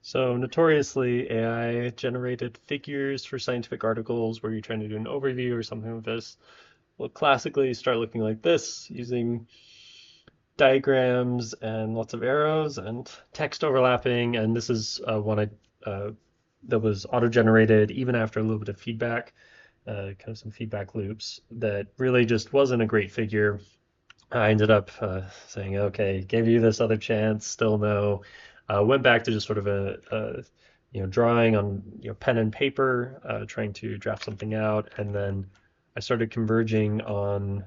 So notoriously, AI generated figures for scientific articles where you're trying to do an overview or something like this will classically start looking like this, using diagrams and lots of arrows and text overlapping. And this is one that was auto-generated even after a little bit of feedback, kind of some feedback loops that really just wasn't a great figure. I ended up saying, okay, gave you this other chance, still no. Went back to just sort of drawing on pen and paper, trying to draft something out, and then I started converging on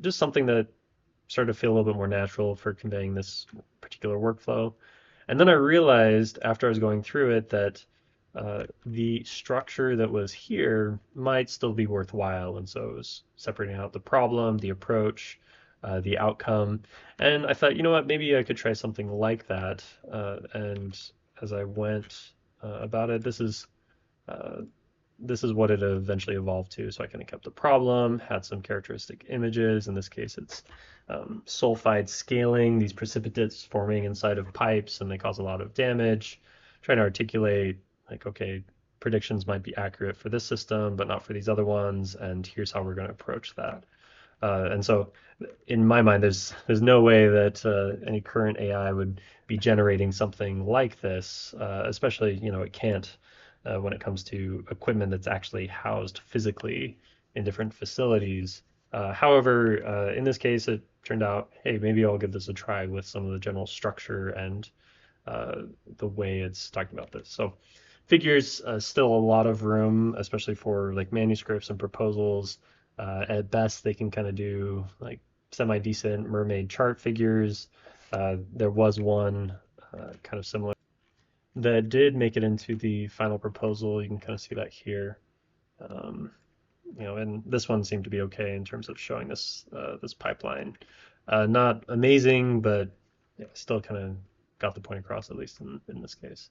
just something that started to feel a little bit more natural for conveying this particular workflow. And then I realized after I was going through it that the structure that was here might still be worthwhile. And so it was separating out the problem, the approach, the outcome. And I thought, you know what, maybe I could try something like that. And as I went about it, this is what it eventually evolved to. So I kind of kept the problem, had some characteristic images. In this case, it's sulfide scaling, these precipitates forming inside of pipes, and they cause a lot of damage. Trying to articulate, like, okay, predictions might be accurate for this system, but not for these other ones, and here's how we're going to approach that. And so, in my mind, there's no way that any current AI would be generating something like this, especially it can't when it comes to equipment that's actually housed physically in different facilities. However, in this case, it turned out, hey, maybe I'll give this a try with some of the general structure and uh, the way it's talking about this. So figures still a lot of room, especially for like manuscripts and proposals. At best, they can kind of do like semi-decent mermaid chart figures. There was one kind of similar that did make it into the final proposal. You can kind of see that here. Um, and this one seemed to be okay in terms of showing this pipeline. Not amazing, but yeah, still kind of got the point across, at least in this case.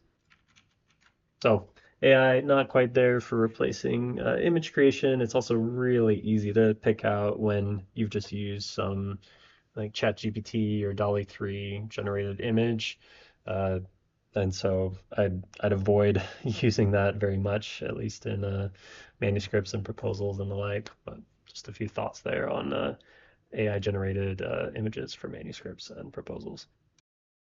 So AI not quite there for replacing image creation. It's also really easy to pick out when you've just used some like ChatGPT or DALL-E 3 generated image. Uh, and so I'd avoid using that very much, at least in manuscripts and proposals and the like. But just a few thoughts there on AI generated images for manuscripts and proposals.